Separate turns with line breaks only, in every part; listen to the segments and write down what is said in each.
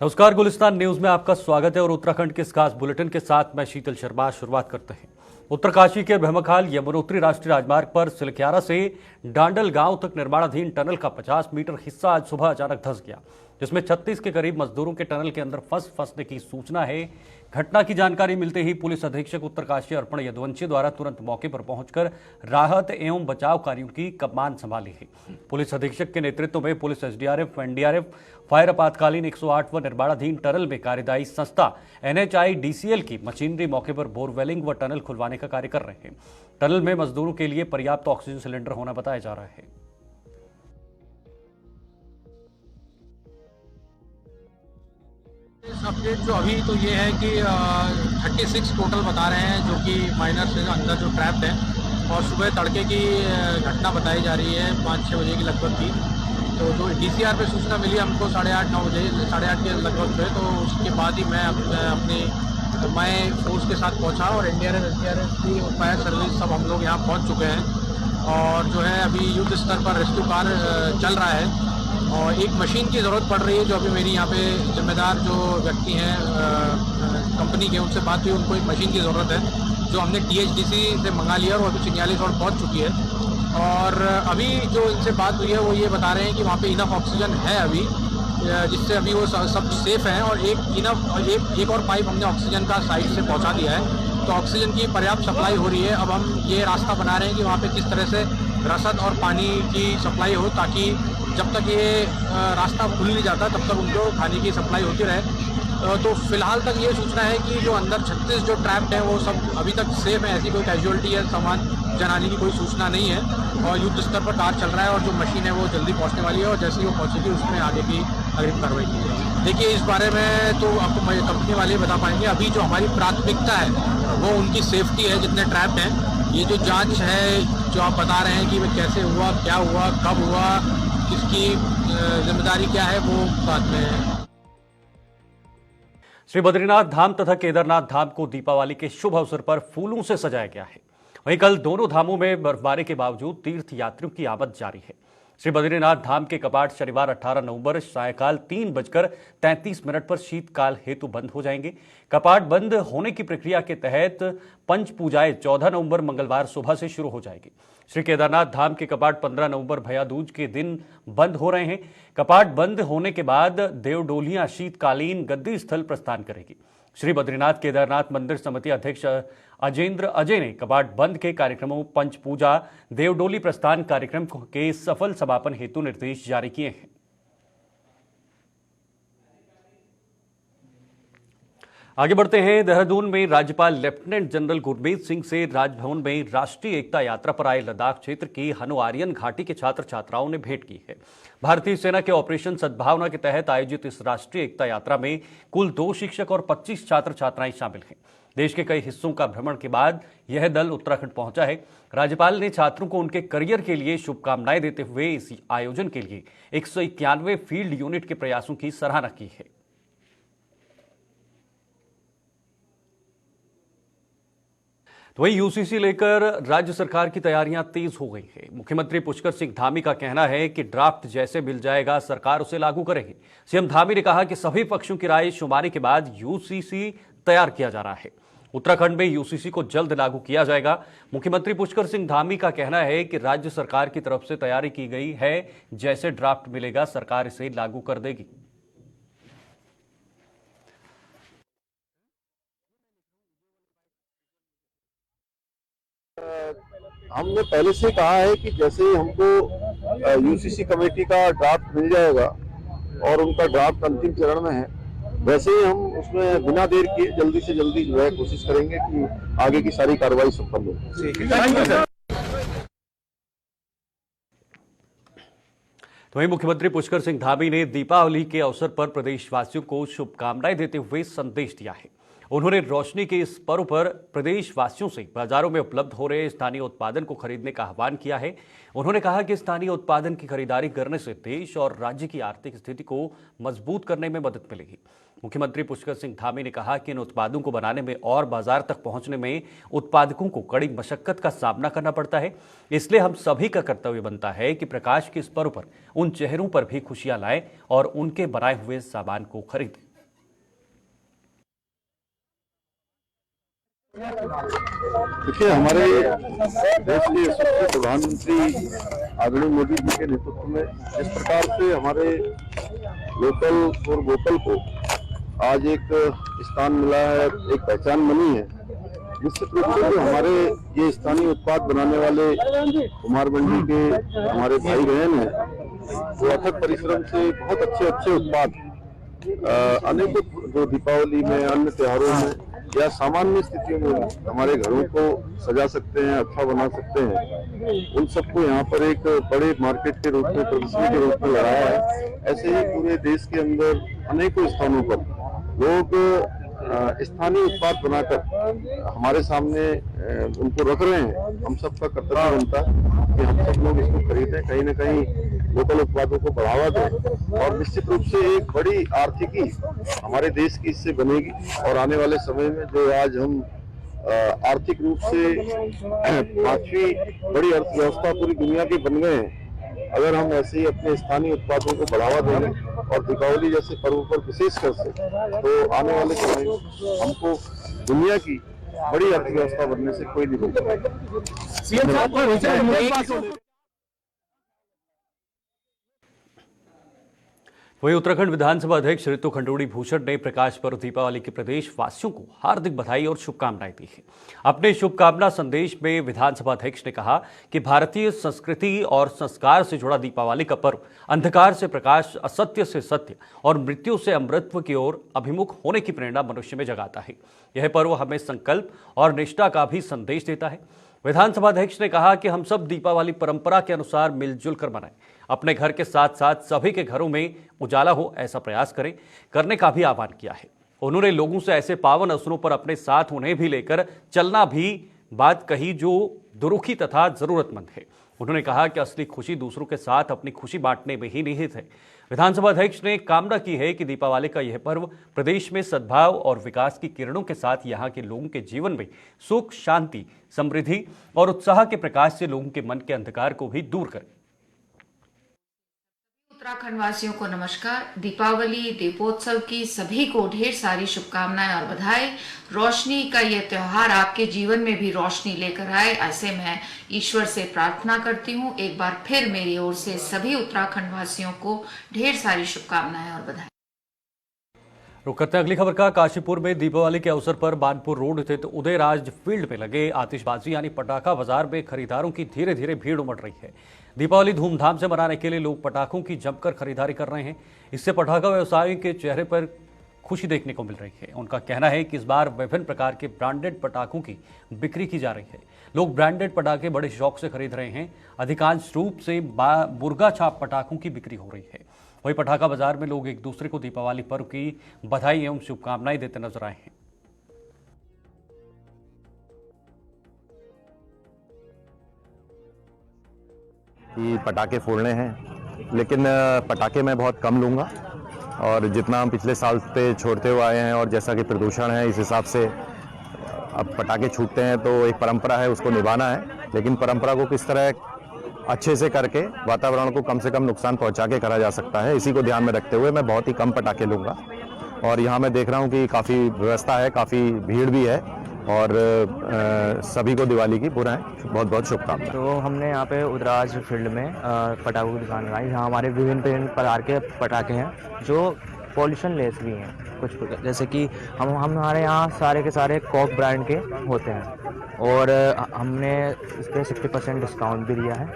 नमस्कार, गुलिस्तान न्यूज में आपका स्वागत है और उत्तराखंड के इस खास बुलेटिन के साथ मैं शीतल शर्मा शुरुआत करते हैं। उत्तरकाशी के भैमखाल यमुनोत्री राष्ट्रीय राजमार्ग पर सिलख्यारा से डांडल गांव तक निर्माणाधीन टनल का 50 मीटर हिस्सा आज सुबह अचानक धंस गया, जिसमें 36 के करीब मजदूरों के टनल के अंदर फंसने की सूचना है। घटना की जानकारी मिलते ही पुलिस अधीक्षक उत्तरकाशी अर्पण यदुवंशी द्वारा तुरंत मौके पर पहुंचकर राहत एवं बचाव कार्यों की कमान संभाली है। पुलिस अधीक्षक के नेतृत्व में पुलिस एसडीआरएफ, एनडीआरएफ, फायर आपातकालीन 108 व निर्माणाधीन टनल में कार्यदायी संस्था NHIDCL की मशीनरी मौके पर बोरवेलिंग व टनल खुलवाने का कार्य कर रहे हैं। टनल में मजदूरों के लिए पर्याप्त ऑक्सीजन सिलेंडर होना बताया जा रहा है।
अपडेट जो अभी तो ये है कि 36 टोटल बता रहे हैं जो कि माइनर से अंदर जो ट्रैप्ड है, और सुबह तड़के की घटना बताई जा रही है 5-6 बजे की लगभग की। तो जो DCR पे सूचना मिली हमको 8:30-9 बजे, 8:30 के लगभग पे, तो उसके बाद ही मैं फोर्स के साथ पहुंचा और NDRF, SDRF की फायर सर्विस सब हम लोग यहाँ पहुँच चुके हैं। और जो है अभी युद्ध स्तर पर रेस्क्यू कार्य चल रहा है और एक मशीन की ज़रूरत पड़ रही है। जो अभी मेरी यहाँ पे जिम्मेदार जो व्यक्ति हैं कंपनी के, उनसे बात हुई, उनको एक मशीन की ज़रूरत है जो हमने THDC से मंगा लिया और अभी चिंगाली रोड पहुँच चुकी है। और अभी जो इनसे बात हुई है वो ये बता रहे हैं कि वहाँ पे इनफ ऑक्सीजन है अभी, जिससे अभी वो सब सेफ हैं। और एक और पाइप हमने ऑक्सीजन का साइड से पहुँचा दिया है, तो ऑक्सीजन की पर्याप्त सप्लाई हो रही है। अब हम ये रास्ता बना रहे हैं कि वहाँ पे किस तरह से रसद और पानी की सप्लाई हो, ताकि जब तक ये रास्ता खुल नहीं जाता तब तक उनको खाने की सप्लाई होती रहे। तो फिलहाल तक ये सूचना है कि जो अंदर 36 जो ट्रैप्ड हैं वो सब अभी तक सेफ है, ऐसी कोई कैजुअलिटी या सामान जलाने की कोई सूचना नहीं है। और युद्ध स्तर पर कार्य चल रहा है और जो मशीन है वो जल्दी पहुंचने वाली है और जैसे ही वो पहुंचेगी उसमें आगे की अग्रिम कार्रवाई की जाएगी। देखिए, इस बारे में तो आपको कंपनी वाले बता पाएंगे। अभी जो हमारी प्राथमिकता है वो उनकी सेफ्टी है जितने ट्रैप्ड हैं। ये जो जाँच है जो आप बता रहे हैं कि वह कैसे हुआ, क्या हुआ, कब हुआ, किसकी जिम्मेदारी क्या है, वो बाद में।
श्री बद्रीनाथ धाम तथा केदारनाथ धाम को दीपावली के शुभ अवसर पर फूलों से सजाया गया है। वहीं कल दोनों धामों में बर्फबारी के बावजूद तीर्थ यात्रियों की आमद जारी है। श्री बद्रीनाथ धाम के कपाट शनिवार 18 नवंबर सायंकाल 3:33 पर शीतकाल हेतु बंद हो जाएंगे। कपाट बंद होने की प्रक्रिया के तहत पंच पूजाएं 14 नवंबर मंगलवार सुबह से शुरू हो जाएगी। श्री केदारनाथ धाम के कपाट 15 नवंबर भैया दूज के दिन बंद हो रहे हैं। कपाट बंद होने के बाद देवडोलियां शीतकालीन गद्दी स्थल प्रस्थान करेगी। श्री बद्रीनाथ केदारनाथ मंदिर समिति अध्यक्ष अजेंद्र अजय ने कपाट बंद के कार्यक्रमों पंच पूजा, देवडोली प्रस्थान कार्यक्रम के सफल समापन हेतु निर्देश जारी किए हैं। आगे बढ़ते हैं। देहरादून में राज्यपाल लेफ्टिनेंट जनरल गुरमीत सिंह से राजभवन में राष्ट्रीय एकता यात्रा पर आए लद्दाख क्षेत्र की हनु आर्यन घाटी के छात्र छात्राओं ने भेंट की है। भारतीय सेना के ऑपरेशन सद्भावना के तहत आयोजित इस राष्ट्रीय एकता यात्रा में कुल 2 शिक्षक और 25 छात्र छात्राएं शामिल हैं। देश के कई हिस्सों का भ्रमण के बाद यह दल उत्तराखंड पहुंचा है। राज्यपाल ने छात्रों को उनके करियर के लिए शुभकामनाएं देते हुए इस आयोजन के लिए 191 फील्ड यूनिट के प्रयासों की सराहना की है। तो वही UCC लेकर राज्य सरकार की तैयारियां तेज हो गई हैं। मुख्यमंत्री पुष्कर सिंह धामी का कहना है कि ड्राफ्ट जैसे मिल जाएगा सरकार उसे लागू करेगी। सीएम धामी ने कहा कि सभी पक्षों की राय शुमारी के बाद UCC तैयार किया जा रहा है। उत्तराखंड में UCC को जल्द लागू किया जाएगा। मुख्यमंत्री पुष्कर सिंह धामी का कहना है कि राज्य सरकार की तरफ से तैयारी की गई है, जैसे ड्राफ्ट मिलेगा सरकार इसे लागू कर देगी।
हमने पहले से कहा है कि जैसे ही हमको UCC कमेटी का ड्राफ्ट मिल जाएगा और उनका ड्राफ्ट अंतिम चरण में है, वैसे ही हम उसमें बिना देर किए जल्दी से जल्दी जो है कोशिश करेंगे कि आगे की सारी कार्रवाई संपन्न हो।
तो वहीं मुख्यमंत्री पुष्कर सिंह धामी ने दीपावली के अवसर पर प्रदेशवासियों को शुभकामनाएं देते हुए संदेश दिया है। उन्होंने रोशनी के इस पर्व पर प्रदेशवासियों से बाजारों में उपलब्ध हो रहे स्थानीय उत्पादन को खरीदने का आह्वान किया है। उन्होंने कहा कि स्थानीय उत्पादन की खरीदारी करने से देश और राज्य की आर्थिक स्थिति को मजबूत करने में मदद मिलेगी। मुख्यमंत्री पुष्कर सिंह धामी ने कहा कि इन उत्पादों को बनाने में और बाजार तक पहुंचने में उत्पादकों को कड़ी मशक्कत का सामना करना पड़ता है। इसलिए हम सभी का कर्तव्य बनता है कि प्रकाश के इस पर्व पर उन चेहरों पर भी खुशियां लाएं और उनके बनाए हुए सामान को खरीदें।
देखिए, हमारे देश के यशस्वी प्रधानमंत्री आदरणीय मोदी जी के नेतृत्व में जिस प्रकार से हमारे लोकल और वोकल को आज एक स्थान मिला है, एक पहचान बनी है, निश्चित रूप से जो हमारे ये स्थानीय उत्पाद बनाने वाले कुमार मंडी के हमारे भाई बहन हैं, वो अथक परिश्रम से बहुत अच्छे अच्छे उत्पाद अनेकों जो दीपावली में, अन्य त्योहारों में या सामान्य स्थितियों में हमारे घरों को सजा सकते हैं, अच्छा बना सकते हैं, उन सबको यहाँ पर एक बड़े मार्केट के रूप में, प्रदर्शनी के रूप में लगाया है। ऐसे ही पूरे देश के अंदर अनेकों स्थानों पर लोग स्थानीय उत्पाद बनाकर हमारे सामने उनको रख रहे हैं। हम सबका कर्तव्य बनता है कि हम सब लोग इसको खरीदें, कहीं न कहीं लोकल उत्पादों को बढ़ावा दें और निश्चित रूप से एक बड़ी आर्थिकी हमारे देश की इससे बनेगी। और आने वाले समय में जो आज हम आर्थिक रूप से 5वीं बड़ी अर्थव्यवस्था पूरी दुनिया की बन गए हैं, अगर हम ऐसे ही अपने स्थानीय उत्पादों को बढ़ावा देंगे और दीपावली जैसे पर्व पर विशेषकर से, तो आने वाले समय में हमको दुनिया की बड़ी अर्थव्यवस्था बनने से कोई नहीं रोक सकता।
वहीं उत्तराखंड विधानसभा अध्यक्ष ऋतु खंडूड़ी भूषण ने प्रकाश पर्व दीपावली के प्रदेश वासियों को हार्दिक बधाई और शुभकामनाएं दी है। अपने शुभकामना संदेश में विधानसभा अध्यक्ष ने कहा कि भारतीय संस्कृति और संस्कार से जुड़ा दीपावली का पर्व अंधकार से प्रकाश, असत्य से सत्य और मृत्यु से अमृतत्व की ओर अभिमुख होने की प्रेरणा मनुष्य में जगाता है। यह पर्व हमें संकल्प और निष्ठा का भी संदेश देता है। विधानसभा अध्यक्ष ने कहा कि हम सब दीपावली परंपरा के अनुसार मिलजुल कर मनाएं, अपने घर के साथ साथ सभी के घरों में उजाला हो ऐसा प्रयास करने का भी आह्वान किया है। उन्होंने लोगों से ऐसे पावन अवसरों पर अपने साथ उन्हें भी लेकर चलना भी बात कही जो दुरुखी तथा जरूरतमंद है। उन्होंने कहा कि असली खुशी दूसरों के साथ अपनी खुशी बांटने में ही निहित है। विधानसभा अध्यक्ष ने कामना की है कि दीपावली का यह पर्व प्रदेश में सद्भाव और विकास की किरणों के साथ यहाँ के लोगों के जीवन में सुख, शांति, समृद्धि और उत्साह के प्रकाश से लोगों के मन के अंधकार को भी दूर करे।
उत्तराखंड वासियों को नमस्कार। दीपावली दीपोत्सव की सभी को ढेर सारी शुभकामनाएं और बधाई। रोशनी का ये त्योहार आपके जीवन में भी रोशनी लेकर आए, ऐसे मैं ईश्वर से प्रार्थना करती हूँ। एक बार फिर मेरी ओर से सभी उत्तराखंड वासियों को ढेर सारी शुभकामनाएं और बधाई।
रुक करते हैं अगली खबर का। काशीपुर में दीपावली के अवसर पर बानपुर रोड स्थित उदयराज फील्ड में लगे आतिशबाजी यानी पटाखा बाजार में खरीदारों की धीरे धीरे भीड़ उमड़ रही है। दीपावली धूमधाम से मनाने के लिए लोग पटाखों की जमकर खरीदारी कर रहे हैं। इससे पटाखा व्यवसायियों के चेहरे पर खुशी देखने को मिल रही है। उनका कहना है कि इस बार विभिन्न प्रकार के ब्रांडेड पटाखों की बिक्री की जा रही है। लोग ब्रांडेड पटाखे बड़े शौक से खरीद रहे हैं। अधिकांश रूप से मुर्गा छाप पटाखों की बिक्री हो रही है। वहीं पटाखा बाजार में लोग एक दूसरे को दीपावली पर्व की बधाई एवं शुभकामनाएं देते नजर आए हैं।
कि पटाखे फोड़ने हैं, लेकिन पटाखे मैं बहुत कम लूँगा और जितना हम पिछले साल पे छोड़ते हुए आए हैं और जैसा कि प्रदूषण है इस हिसाब से अब पटाखे छूटते हैं, तो एक परंपरा है उसको निभाना है। लेकिन परंपरा को किस तरह अच्छे से करके वातावरण को कम से कम नुकसान पहुंचा के करा जा सकता है, इसी को ध्यान में रखते हुए मैं बहुत ही कम पटाखे लूँगा। और यहाँ मैं देख रहा हूँ कि काफ़ी व्यवस्था है, काफ़ी भीड़ भी है और सभी को दिवाली की बहुत बहुत शुभकामनाएं।
तो हमने यहाँ पे उदयराज फील्ड में पटाखों की दुकान लगाई। यहाँ हमारे विभिन्न प्रकार के पटाखे हैं जो पॉल्यूशन लेस भी हैं। कुछ जैसे कि हमारे यहाँ सारे के सारे कॉक ब्रांड के होते हैं और हमने इस पर 60% डिस्काउंट भी दिया है,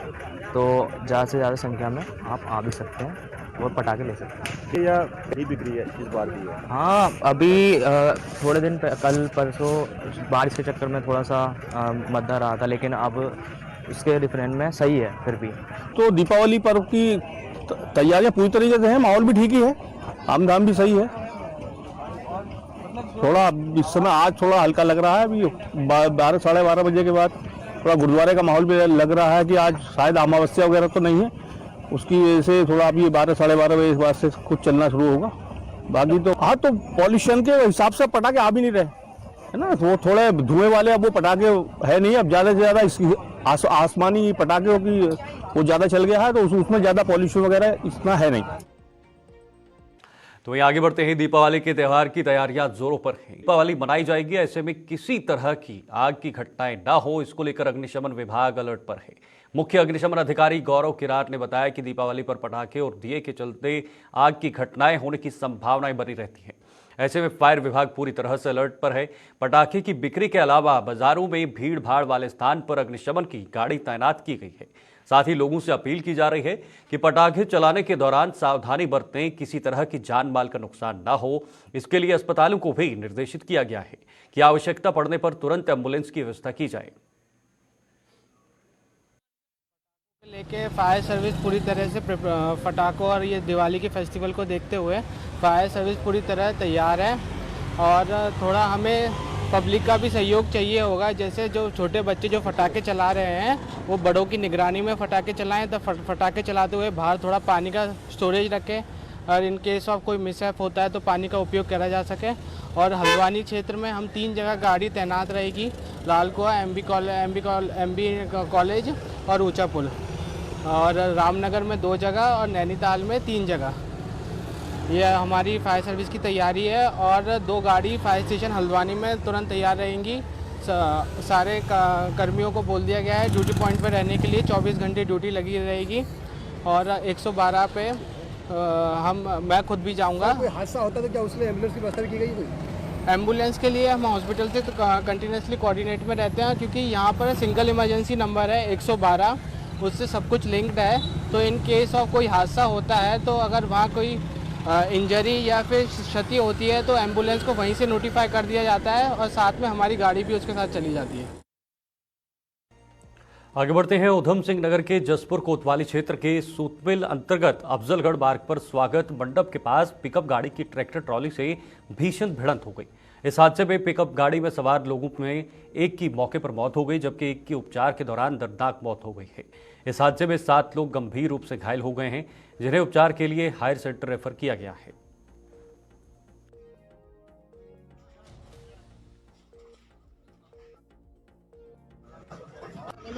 तो ज़्यादा से ज़्यादा संख्या में आप आ भी सकते हैं और पटाखे ले सकते हैं।
या नहीं बिक्री है इस बार भी है?
हाँ, अभी थोड़े दिन कल परसों बारिश के चक्कर में थोड़ा सा मद्दा रहा था, लेकिन अब उसके डिफरेंट में सही है। फिर भी
तो दीपावली पर्व की तैयारियां पूरी तरीके से हैं, माहौल भी ठीक ही है, आमदाम भी सही है। थोड़ा इस समय आज थोड़ा हल्का लग रहा है। अभी 12 साढ़े 12 बजे के बाद थोड़ा गुरुद्वारे का माहौल भी लग रहा है कि आज शायद अमावस्या वगैरह तो नहीं है, उसकी वजह से थोड़ा अभी 12 साढ़े 12 बजे के बाद से कुछ चलना शुरू होगा। बाकी तो हाँ, तो पॉल्यूशन के हिसाब से पटाखे आ भी नहीं रहे है ना, वो थोड़े धुएं वाले अब वो पटाखे है नहीं। अब ज़्यादा से ज़्यादा इसकी आसमानी पटाखे की वो ज़्यादा चल गया है, तो उसमें ज़्यादा पॉल्यूशन वगैरह इतना है नहीं।
तो वहीं आगे बढ़ते हैं, दीपावली के त्यौहार की तैयारियां जोरों पर हैं। दीपावली मनाई जाएगी, ऐसे में किसी तरह की आग की घटनाएं ना हो, इसको लेकर अग्निशमन विभाग अलर्ट पर है। मुख्य अग्निशमन अधिकारी गौरव किरार ने बताया कि दीपावली पर पटाखे और दिए के चलते आग की घटनाएं होने की संभावनाएं बनी रहती हैं। ऐसे में फायर विभाग पूरी तरह से अलर्ट पर है। पटाखे की बिक्री के अलावा बाजारों में भीड़ भाड़ वाले स्थान पर अग्निशमन की गाड़ी तैनात की गई है। साथ ही लोगों से अपील की जा रही है कि पटाखे चलाने के दौरान सावधानी बरतें, किसी तरह की जान माल का नुकसान ना हो। इसके लिए अस्पतालों को भी निर्देशित किया गया है कि आवश्यकता पड़ने पर तुरंत एम्बुलेंस की व्यवस्था की जाए।
लेके फायर सर्विस पूरी तरह से पटाखों और ये दिवाली के फेस्टिवल को देखते हुए फायर सर्विस पूरी तरह तैयार है। और थोड़ा हमें पब्लिक का भी सहयोग चाहिए होगा। जैसे जो छोटे बच्चे जो पटाखे चला रहे हैं वो बड़ों की निगरानी में पटाखे चलाएं, तो पटाखे चलाते हुए बाहर थोड़ा पानी का स्टोरेज रखें और इन केस ऑफ कोई मिसहैप होता है तो पानी का उपयोग करा जा सके। और हल्द्वानी क्षेत्र में हम 3 जगह गाड़ी तैनात रहेगी, लालकुआ, एमबी कॉलेज और ऊंचा पुल, और रामनगर में 2 जगह और नैनीताल में 3 जगह। ये हमारी फायर सर्विस की तैयारी है। और 2 गाड़ी फायर स्टेशन हल्द्वानी में तुरंत तैयार रहेंगी। सारे कर्मियों को बोल दिया गया है ड्यूटी पॉइंट पर रहने के लिए 24 घंटे ड्यूटी लगी रहेगी। और 112 पे मैं खुद भी जाऊंगा।
कोई हादसा होता तो क्या उसमें एम्बुलेंस की व्यवस्था की गई कोई?
एम्बुलेंस के लिए हम हॉस्पिटल से कंटिन्यूसली कोऑर्डिनेट में रहते हैं, क्योंकि यहाँ पर सिंगल इमरजेंसी नंबर है 112, उससे सब कुछ लिंक्ड है। तो इन केस ऑफ कोई हादसा होता है तो अगर वहाँ कोई इंजरी या फिर क्षति होती है तो एम्बुलेंस को वहीं से नोटिफाई कर दिया जाता है और साथ में हमारी गाड़ी भी उसके साथ चली जाती है।
आगे बढ़ते हैं, उधम सिंह नगर के जसपुर कोतवाली क्षेत्र के सूतमिल अंतर्गत अफजलगढ़ मार्ग पर स्वागत मंडप के पास पिकअप गाड़ी की ट्रैक्टर ट्रॉली से भीषण भिड़ंत हो गई। इस हादसे में पिकअप गाड़ी में सवार लोगों में एक की मौके पर मौत हो गई, जबकि एक की उपचार के दौरान दर्दनाक मौत हो गई है। इस हादसे में 7 लोग गंभीर रूप से घायल हो गए हैं, जिन्हें उपचार के लिए हायर सेंटर रेफर किया गया है।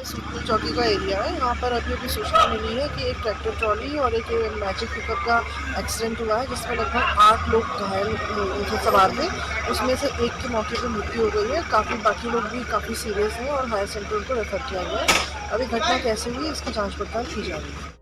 सूतपुर चौकी का एरिया है। यहाँ पर अभी सूचना मिली है कि एक ट्रैक्टर ट्रॉली और एक मैजिक पिकअप का एक्सीडेंट हुआ है, जिसमें लगभग 8 लोग घायल सवार थे। उसमें से एक की मौके पर मृत्यु हो गई है। बाकी लोग भी काफ़ी सीरियस हैं और हायर सेंटर को रेफर किया गया है। अभी घटना कैसे हुई इसकी जाँच पड़ताल की जा रही है।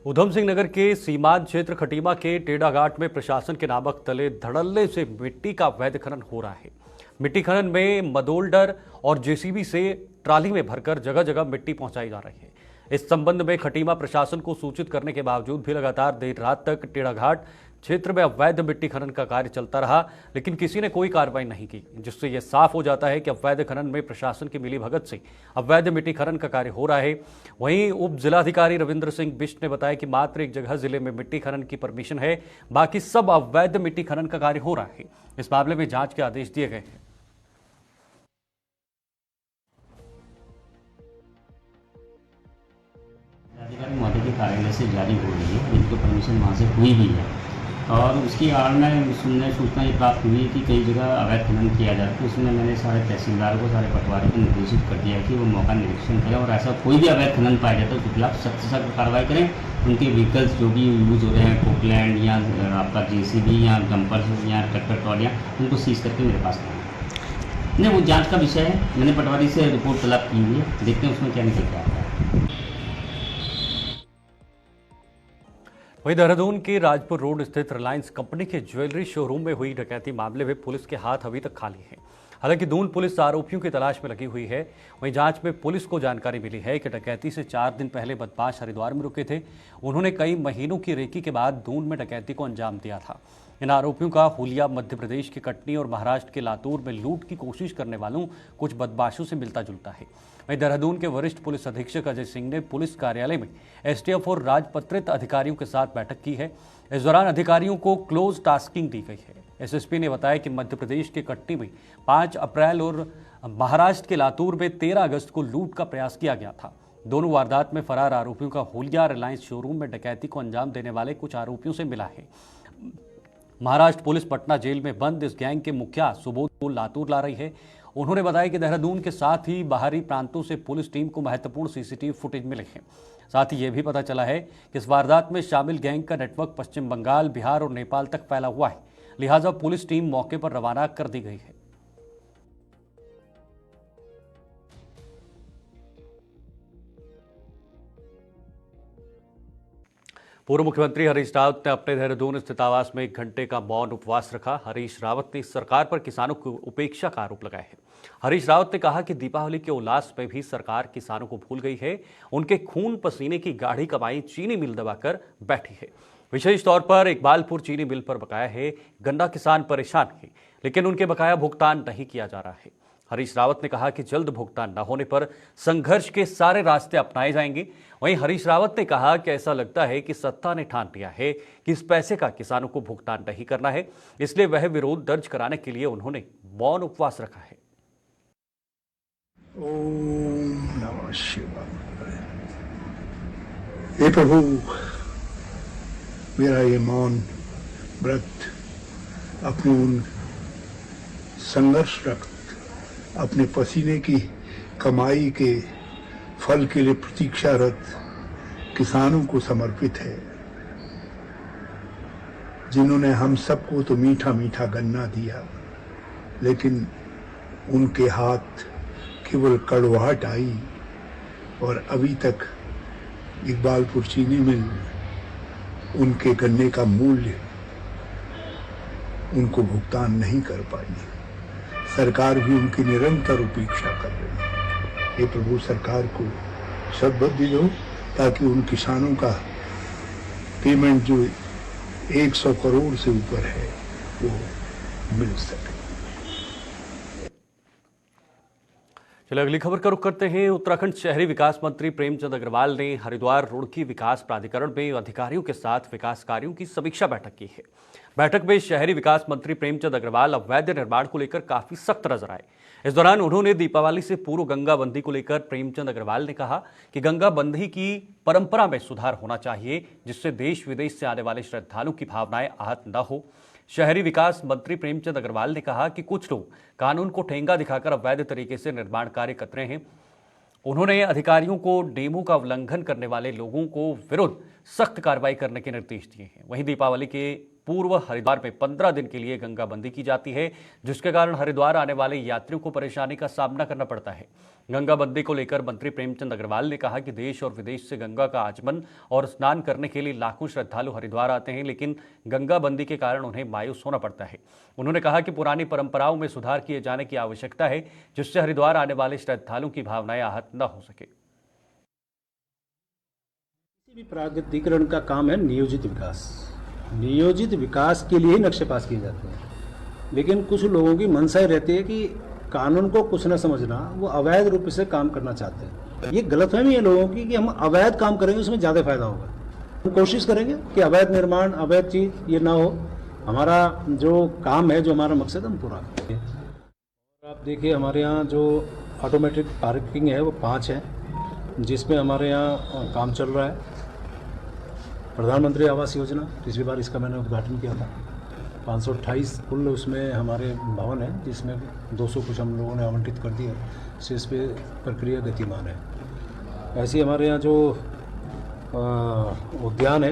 उधम सिंह नगर के सीमांत क्षेत्र खटीमा के टेढ़ा घाट में प्रशासन के नामक तले धड़ल्ले से मिट्टी का अवैध खनन हो रहा है। मिट्टी खनन में मदोल्डर और जेसीबी से ट्राली में भरकर जगह जगह मिट्टी पहुंचाई जा रही है। इस संबंध में खटीमा प्रशासन को सूचित करने के बावजूद भी लगातार देर रात तक टेढ़ा घाट क्षेत्र में अवैध मिट्टी खनन का कार्य चलता रहा, लेकिन किसी ने कोई कार्रवाई नहीं की, जिससे यह साफ हो जाता है कि अवैध खनन में प्रशासन की मिलीभगत से अवैध मिट्टी खनन का कार्य हो रहा है। वहीं उप जिलाधिकारी रविंद्र सिंह बिष्ट ने बताया कि मात्र एक जगह जिले में मिट्टी खनन की परमिशन है, बाकी सब अवैध मिट्टी खनन का कार्य हो रहा है। इस मामले में जांच के आदेश दिए गए हैं।
अधिकारी महोदय के कार्यालय से जारी हो रही है, जिनको परमिशन वहाँ से हुई भी है। और उसकी आड़ में सूचना ये प्राप्त हुई है कि कई जगह अवैध खनन किया जा रहा है। तो उसमें मैंने सारे तहसीलदार को, सारे पटवारी को निर्देशित कर दिया कि वो मौका निरीक्षण करें और ऐसा कोई भी अवैध खनन पाया जाता है उसके खिलाफ सख्त से सख्त कार्रवाई करें। उनके व्हीकल्स जो भी यूज हो रहे हैं, पोकलैंड या आपका जेसीबी या डंपर्स या ट्रैक्टर ट्रॉलियाँ, उनको सीज करके मेरे पास लाएं। नहीं, वो जाँच का विषय है। मैंने पटवारी से रिपोर्ट तलब की हुई है, देखते हैं उसमें क्या निकल के आता है।
वहीं देहरादून के राजपुर रोड स्थित रिलायंस कंपनी के ज्वेलरी शोरूम में हुई डकैती मामले में पुलिस के हाथ अभी तक खाली हैं। हालांकि दून पुलिस आरोपियों की तलाश में लगी हुई है। वहीं जांच में पुलिस को जानकारी मिली है कि डकैती से 4 दिन पहले बदमाश हरिद्वार में रुके थे। उन्होंने कई महीनों की रेकी के बाद दून में डकैती को अंजाम दिया था। इन आरोपियों का हुलिया मध्य प्रदेश के कटनी और महाराष्ट्र के लातूर में लूट की कोशिश करने वालों कुछ बदमाशों से मिलता जुलता है। वहीं देहरादून के वरिष्ठ पुलिस अधीक्षक अजय सिंह ने पुलिस कार्यालय में एसटीएफ और राजपत्रित अधिकारियों के साथ बैठक की है। इस दौरान अधिकारियों को क्लोज टास्किंग दी गई है। एसएसपी ने बताया कि मध्य प्रदेश के कटनी में 5 अप्रैल और महाराष्ट्र के लातूर में 13 अगस्त को लूट का प्रयास किया गया था। दोनों वारदात में फरार आरोपियों का हुलिया रिलायंस शोरूम में डकैती को अंजाम देने वाले कुछ आरोपियों से मिला है। महाराष्ट्र पुलिस पटना जेल में बंद इस गैंग के मुखिया सुबोध को लातूर ला रही है उन्होंने बताया कि देहरादून के साथ ही बाहरी प्रांतों से पुलिस टीम को महत्वपूर्ण सीसीटीवी फुटेज मिले हैं। साथ ही ये भी पता चला है कि इस वारदात में शामिल गैंग का नेटवर्क पश्चिम बंगाल, बिहार और नेपाल तक फैला हुआ है। लिहाजा पुलिस टीम मौके पर रवाना कर दी गई है। पूर्व मुख्यमंत्री हरीश रावत ने अपने देहरादून स्थित आवास में 1 घंटे का मौन उपवास रखा। हरीश रावत ने सरकार पर किसानों की उपेक्षा का आरोप लगाया है। हरीश रावत ने कहा कि दीपावली के उल्लास में भी सरकार किसानों को भूल गई है। उनके खून पसीने की गाढ़ी कमाई चीनी मिल दबाकर बैठी है। विशेष तौर पर इकबालपुर चीनी मिल पर बकाया है। गन्ना किसान परेशान है, लेकिन उनके बकाया भुगतान नहीं किया जा रहा है। हरीश रावत ने कहा कि जल्द भुगतान न होने पर संघर्ष के सारे रास्ते अपनाए जाएंगे। वहीं हरीश रावत ने कहा कि ऐसा लगता है कि सत्ता ने ठान लिया है कि इस पैसे का किसानों को भुगतान नहीं करना है, इसलिए वह विरोध दर्ज कराने के लिए उन्होंने मौन उपवास रखा है।
ओम नमः शिवाय। हे प्रभु, मेरा ये मौन व्रत अपनी उन संघर्षरत, अपने पसीने की कमाई के फल के लिए प्रतीक्षारत किसानों को समर्पित है, जिन्होंने हम सबको तो मीठा मीठा गन्ना दिया, लेकिन उनके हाथ केवल कड़वाहट आई और अभी तक इकबालपुर चीनी मिल उनके गन्ने का मूल्य उनको भुगतान नहीं कर पाई। सरकार भी उनकी निरंतर उपेक्षा कर रही है। हे प्रभु, सरकार को सद्बुद्धि दो ताकि उन किसानों का पेमेंट जो 100 करोड़ से ऊपर है वो मिल सके।
चलिए अगली खबर का रुख करते हैं। उत्तराखंड शहरी विकास मंत्री प्रेमचंद अग्रवाल ने हरिद्वार रुड़की विकास प्राधिकरण में अधिकारियों के साथ विकास कार्यों की समीक्षा बैठक की है। बैठक में शहरी विकास मंत्री प्रेमचंद अग्रवाल अवैध निर्माण को लेकर काफी सख्त नजर आए। इस दौरान उन्होंने दीपावली से पूर्व गंगा बंदी को लेकर प्रेमचंद अग्रवाल ने कहा कि गंगा बंदी की परंपरा में सुधार होना चाहिए, जिससे देश विदेश से आने वाले श्रद्धालुओं की भावनाएं आहत न हो। शहरी विकास मंत्री प्रेमचंद अग्रवाल ने कहा कि कुछ लोग कानून को ठेंगा दिखाकर अवैध तरीके से निर्माण कार्य कर रहे हैं। उन्होंने अधिकारियों को डेमो का उल्लंघन करने वाले लोगों को विरुद्ध सख्त कार्रवाई करने के निर्देश दिए हैं। वहीं दीपावली के पूर्व हरिद्वार में 15 दिन के लिए गंगा बंदी की जाती है, जिसके कारण हरिद्वार आने वाले यात्रियों को परेशानी का सामना करना पड़ता है। गंगा बंदी को लेकर मंत्री प्रेमचंद अग्रवाल ने कहा कि देश और विदेश से गंगा का आचमन और स्नान करने के लिए लाखों श्रद्धालु हरिद्वार आते हैं, लेकिन गंगा बंदी के कारण उन्हें मायूस होना पड़ता है। उन्होंने कहा कि पुरानी परंपराओं में सुधार किए जाने की आवश्यकता है, जिससे हरिद्वार आने वाले श्रद्धालुओं की भावनाएं आहत न हो सके।
किसी भी प्राधिकरण का काम है नियोजित विकास। नियोजित विकास के लिए ही नक्शे पास किए जाते हैं, लेकिन कुछ लोगों की मनसा रहती है कि कानून को कुछ न समझना, वो अवैध रूप से काम करना चाहते हैं। ये गलतफहमी है लोगों की कि हम अवैध काम करेंगे उसमें ज़्यादा फायदा होगा। हम कोशिश करेंगे कि अवैध निर्माण, अवैध चीज़ ये ना हो। हमारा जो काम है, जो हमारा मकसद हम पूरा करें। आप देखिए, हमारे यहाँ जो ऑटोमेटिक पार्किंग है वो 5 है, जिसमें हमारे यहाँ काम चल रहा है। प्रधानमंत्री आवास योजना, पिछली बार इसका मैंने उद्घाटन किया था। 528 कुल उसमें हमारे भवन है, जिसमें 200 कुछ हम लोगों ने आवंटित कर दिया, शेष पे प्रक्रिया गतिमान है। ऐसे ही हमारे यहाँ जो उद्यान है,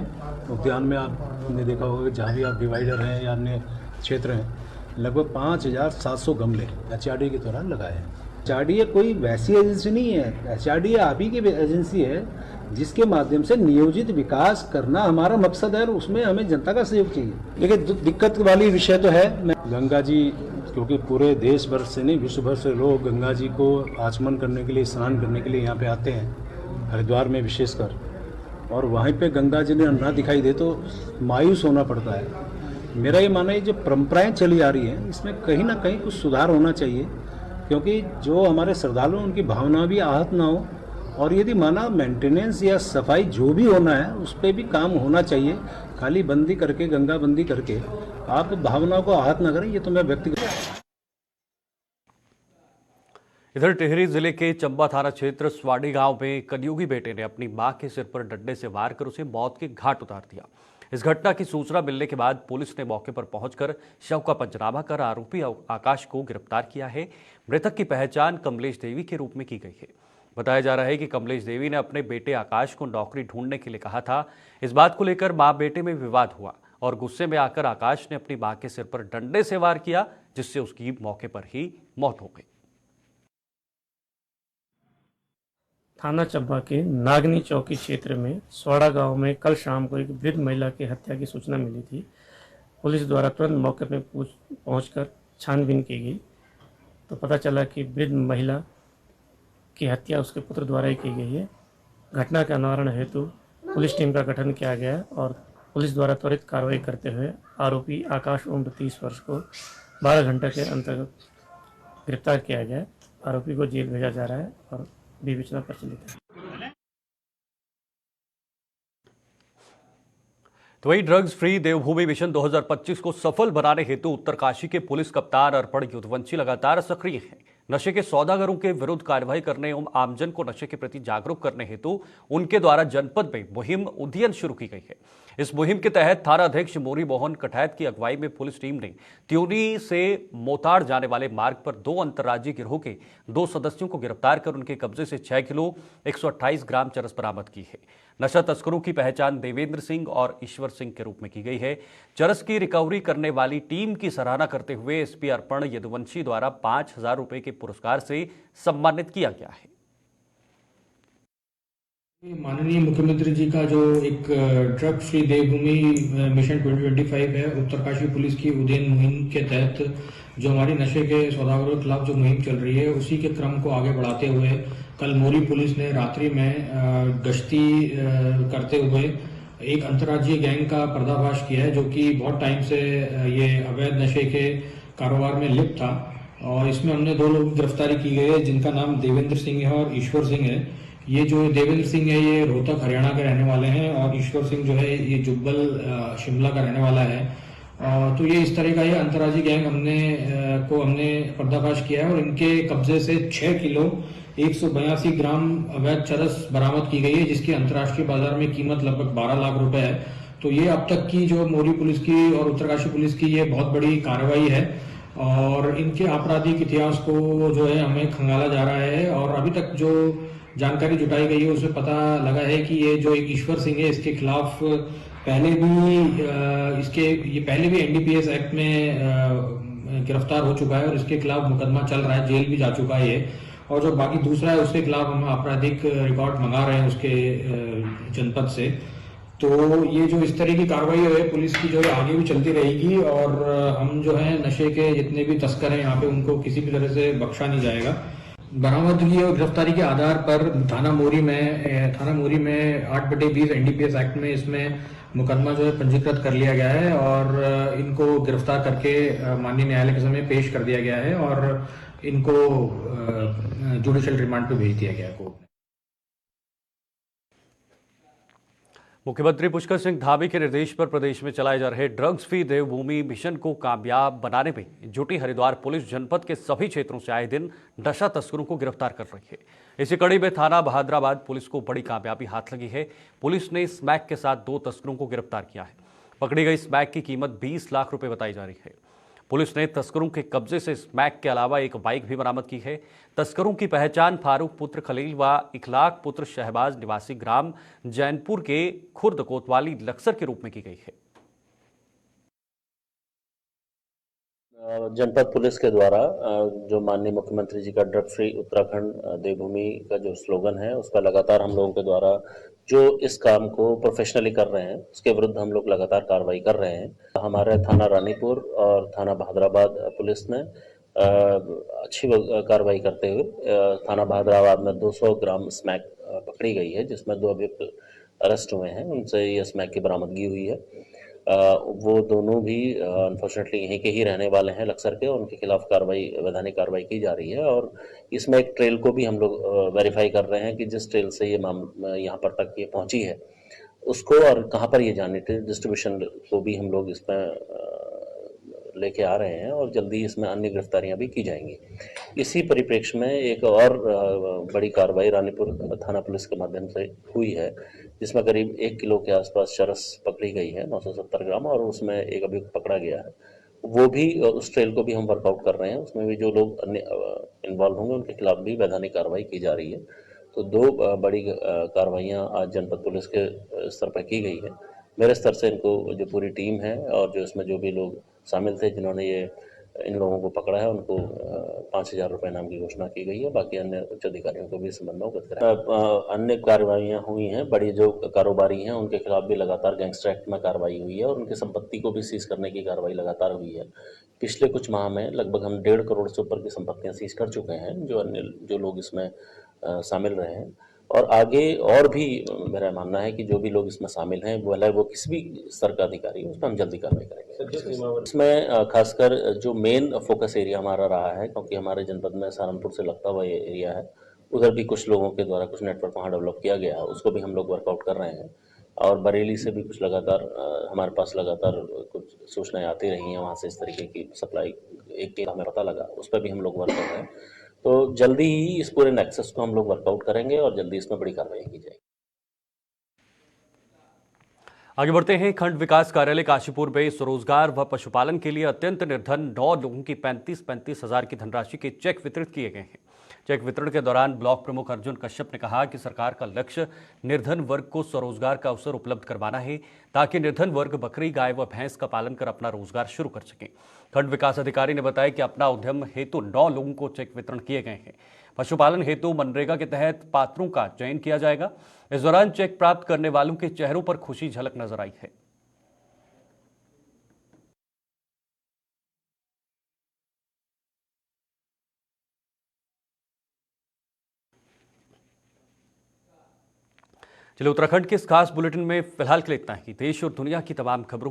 उद्यान में आपने देखा होगा कि जहाँ भी आप डिवाइडर हैं या अन्य क्षेत्र हैं, लगभग 5700 गमले HRD के दौरान लगाए हैं। HRD कोई वैसी एजेंसी नहीं है, HRD आप ही की एजेंसी है, जिसके माध्यम से नियोजित विकास करना हमारा मकसद है और उसमें हमें जनता का सहयोग चाहिए। लेकिन दिक्कत वाली विषय तो है गंगा जी, क्योंकि पूरे देश भर से नहीं, विश्व भर से लोग गंगा जी को आचमन करने के लिए, स्नान करने के लिए यहाँ पे आते हैं, हरिद्वार में विशेषकर, और वहीं पे गंगा जी ने ना दिखाई दे तो मायूस होना पड़ता है। मेरा ये मानना है, जो परंपराएं चली आ रही हैं, इसमें कहीं ना कहीं कुछ सुधार होना चाहिए, क्योंकि जो हमारे श्रद्धालु उनकी भावना भी आहत ना हो, और यदि माना मेंटेनेंस या सफाई जो भी होना है उस पर भी काम होना चाहिए। खाली बंदी करके, गंगा बंदी करके आप भावनाओं को आहत ना करें, ये तो मैं व्यक्तिगत।
इधर टिहरी जिले के चंबा थाना क्षेत्र स्वाड़ी गांव में कलयुगी बेटे ने अपनी मां के सिर पर डंडे से वार कर उसे मौत के घाट उतार दिया। इस घटना की सूचना मिलने के बाद पुलिस ने मौके पर पहुंचकर शव का पंचनामा कर आरोपी आकाश को गिरफ्तार किया है। मृतक की पहचान कमलेश देवी के रूप में की गई है। बताया जा रहा है कि कमलेश देवी ने अपने बेटे आकाश को नौकरी ढूंढने के लिए कहा था। इस बात को लेकर मां बेटे में विवाद हुआ और गुस्से में आकर आकाश ने अपनी मां के सिर पर डंडे से वार किया, जिससे उसकी मौके पर ही मौत हो गई।
थाना चंबा के नागनी चौकी क्षेत्र में स्वाड़ा गांव में कल शाम को एक वृद्ध महिला की हत्या की सूचना मिली थी। पुलिस द्वारा तुरंत मौके पर पहुंचकर छानबीन की गई तो पता चला कि वृद्ध महिला की हत्या उसके पुत्र द्वारा ही की गई है। घटना के निवारण हेतु पुलिस टीम का गठन किया गया और पुलिस द्वारा त्वरित कार्रवाई करते हुए आरोपी आकाश उम्र 30 वर्ष को 12 घंटे के अंतर्गत गिरफ्तार किया गया। आरोपी को जेल भेजा जा रहा है और विवेचना प्रचलित है।
तो वही ड्रग्स फ्री देवभूमि मिशन 2025 को सफल बनाने हेतु उत्तरकाशी के पुलिस कप्तान अर्पण युद्धवंशी लगातार सक्रिय हैं। नशे के सौदागरों के विरुद्ध कार्रवाई करने एवं आमजन को नशे के प्रति जागरूक करने हेतु उनके द्वारा जनपद में मुहिम उद्यन शुरू की गई है। इस मुहिम के तहत थाना अध्यक्ष मोरी मोहन कठैत की अगुवाई में पुलिस टीम ने त्यूनी से मोताड़ जाने वाले मार्ग पर 2 अंतर्राज्यीय गिरोह के 2 सदस्यों को गिरफ्तार कर उनके कब्जे से 6 किलो 128 ग्राम चरस बरामद की है। नशा तस्करों की पहचान देवेंद्र सिंह और ईश्वर सिंह के रूप में की गई है। चरस की रिकवरी करने वाली टीम की सराहना करते हुए एसपी अर्पण यदुवंशी द्वारा 5,000 रुपए के पुरस्कार से सम्मानित किया गया है।
माननीय मुख्यमंत्री जी का जो एक ड्रग फ्री देवभूमि मिशन 2025 है, उत्तरकाशी पुलिस की उदयन मुहिम के तहत जो हमारी नशे के सौदागरों के खिलाफ जो मुहिम चल रही है, उसी के क्रम को आगे बढ़ाते हुए कल मोरी पुलिस ने रात्रि में गश्ती करते हुए एक अंतर्राज्यीय गैंग का पर्दाफाश किया है, जो कि बहुत टाइम से ये अवैध नशे के कारोबार में लिप्त था। और इसमें हमने 2 लोगों की गिरफ्तारी की गई है, जिनका नाम देवेंद्र सिंह है और ईश्वर सिंह है। ये जो देवेंद्र सिंह है ये रोहतक हरियाणा के रहने वाले हैं और ईश्वर सिंह जो है ये जुब्बल शिमला का रहने वाला है। तो ये इस तरह का ये अंतर्राज्यीय गैंग हमने पर्दाफाश किया है और इनके कब्जे से 6 किलो 182 ग्राम अवैध चरस बरामद की गई है, जिसकी अंतर्राष्ट्रीय बाजार में कीमत लगभग 12 लाख रुपए है। तो ये अब तक की जो मोरी पुलिस की और उत्तरकाशी पुलिस की ये बहुत बड़ी कार्रवाई है और इनके आपराधिक इतिहास को जो है हमें खंगाला जा रहा है। और अभी तक जो जानकारी जुटाई गई है उसमें पता लगा है कि ये जो एक ईश्वर सिंह है, इसके खिलाफ पहले भी एनडीपीएस एक्ट में गिरफ्तार हो चुका है और इसके खिलाफ मुकदमा चल रहा है, जेल भी जा चुका है ये। और जो बाकी दूसरा है उसके खिलाफ हम आपराधिक रिकॉर्ड मंगा रहे हैं उसके जनपद से। तो ये जो इस तरह की कार्रवाई है पुलिस की जो है आगे भी चलती रहेगी और हम जो है नशे के जितने भी तस्कर हैं यहाँ पे उनको किसी भी तरह से बख्शा नहीं जाएगा। बरामदगी और गिरफ्तारी के आधार पर थाना मोरी में 8/20 एनडीपीएस एक्ट में इसमें मुकदमा जो है पंजीकृत कर लिया गया है और इनको गिरफ्तार करके माननीय न्यायालय के समय पेश कर दिया गया है और इनको जुडिशियल रिमांड पे भेज दिया गया है कोर्ट।
मुख्यमंत्री पुष्कर सिंह धामी के निर्देश पर प्रदेश में चलाए जा रहे ड्रग्स फ्री देवभूमि मिशन को कामयाब बनाने में जुटी हरिद्वार पुलिस जनपद के सभी क्षेत्रों से आए दिन नशा तस्करों को गिरफ्तार कर रही है। इसी कड़ी में थाना बहादुराबाद पुलिस को बड़ी कामयाबी हाथ लगी है। पुलिस ने स्मैक के साथ 2 तस्करों को गिरफ्तार किया है। पकड़ी गई स्मैक की कीमत 20 लाख रुपए बताई जा रही है। पुलिस ने तस्करों के कब्जे से स्मैक के अलावा एक बाइक भी बरामद की है। तस्करों की पहचान फारूक पुत्र खलील व इखलाक पुत्र शहबाज निवासी ग्राम जैनपुर के खुर्द कोतवाली लक्सर के रूप में की गई है।
जनपद पुलिस के द्वारा जो माननीय मुख्यमंत्री जी का ड्रग फ्री उत्तराखंड देवभूमि का जो स्लोगन है, उसका लगातार हम लोगों के द्वारा जो इस काम को प्रोफेशनली कर रहे हैं उसके विरुद्ध हम लोग लगातार कार्रवाई कर रहे हैं। हमारे थाना रानीपुर और थाना बहादुराबाद पुलिस ने अच्छी कार्रवाई करते हुए थाना बहादुराबाद में 200 ग्राम स्मैक पकड़ी गई है, जिसमें 2 अभियुक्त अरेस्ट हुए हैं। उनसे ये स्मैक की बरामदगी हुई है। वो दोनों भी अनफॉर्चुनेटली यहीं के ही रहने वाले हैं लक्सर के। उनके खिलाफ वैधानिक कार्रवाई की जा रही है और इसमें एक ट्रेल को भी हम लोग वेरीफाई कर रहे हैं कि जिस ट्रेल से ये यहाँ पर तक ये पहुंची है उसको और कहाँ पर ये जानी थी, डिस्ट्रीब्यूशन को भी हम लोग इसमें लेके आ रहे हैं और जल्दी इसमें अन्य गिरफ्तारियां भी की जाएंगी। इसी परिप्रेक्ष्य में एक और बड़ी कार्रवाई रानीपुर थाना पुलिस के माध्यम से हुई है, जिसमें करीब 1 किलो के आसपास चरस पकड़ी गई है, 970 ग्राम, और उसमें एक अभियुक्त पकड़ा गया है। वो भी, उस ट्रेल को भी हम वर्कआउट कर रहे हैं। उसमें भी जो लोग अन्य इन्वॉल्व होंगे उनके खिलाफ भी वैधानिक कार्रवाई की जा रही है। तो 2 बड़ी कार्रवाइयाँ आज जनपद पुलिस के स्तर पर की गई है। मेरे स्तर से इनको, जो पूरी टीम है और जो इसमें जो भी लोग शामिल थे जिन्होंने इन लोगों को पकड़ा है, उनको 5,000 रुपये इनाम की घोषणा की गई है। बाकी अन्य उच्च अधिकारियों को भी इस संबंध में अवगत कराया। अन्य कार्रवाइयाँ हुई हैं, बड़ी जो कारोबारी हैं उनके खिलाफ भी लगातार गैंगस्टर एक्ट में कार्रवाई हुई है और उनकी संपत्ति को भी सीज करने की कार्रवाई लगातार हुई है। पिछले कुछ माह में लगभग हम 1.5 करोड़ से ऊपर की संपत्तियाँ सीज कर चुके हैं, जो लोग इसमें शामिल रहे हैं। और आगे और भी मेरा मानना है कि जो भी लोग इसमें शामिल हैं, वो किसी भी स्तर का अधिकारी है, उस पर हम जल्दी कार्रवाई करेंगे। इसमें खासकर जो मेन फोकस एरिया हमारा रहा है, क्योंकि हमारे जनपद में सहारनपुर से लगता हुआ ये एरिया है, उधर भी कुछ लोगों के द्वारा कुछ नेटवर्क वहाँ डेवलप किया गया है, उसको भी हम लोग वर्कआउट कर रहे हैं। और बरेली से भी कुछ लगातार हमारे पास लगातार कुछ सूचनाएं आती रही हैं, वहाँ से इस तरीके की सप्लाई एक हमें पता लगा, उस पर भी हम लोग वर्क कर रहे हैं। तो जल्दी ही इस पूरे नेक्सस को हम लोग वर्कआउट करेंगे और जल्दी इसमें बड़ी कार्रवाई की जाएगी।
आगे बढ़ते हैं। खंड विकास कार्यालय काशीपुर में स्वरोजगार व पशुपालन के लिए अत्यंत निर्धन 9 लोगों की 35-35 हजार की धनराशि के चेक वितरित किए गए हैं। चेक वितरण के दौरान ब्लॉक प्रमुख अर्जुन कश्यप ने कहा कि सरकार का लक्ष्य निर्धन वर्ग को स्वरोजगार का अवसर उपलब्ध करवाना है, ताकि निर्धन वर्ग बकरी, गाय व भैंस का पालन कर अपना रोजगार शुरू कर सकें। खंड विकास अधिकारी ने बताया कि अपना उद्यम हेतु 9 लोगों को चेक वितरण किए गए हैं। पशुपालन हेतु मनरेगा के तहत पात्रों का चयन किया जाएगा। इस दौरान चेक प्राप्त करने वालों के चेहरों पर खुशी झलक नजर आई है। चलिए, उत्तराखंड के इस खास बुलेटिन में फिलहाल के लिए इतना ही। देश और दुनिया की तमाम खबरों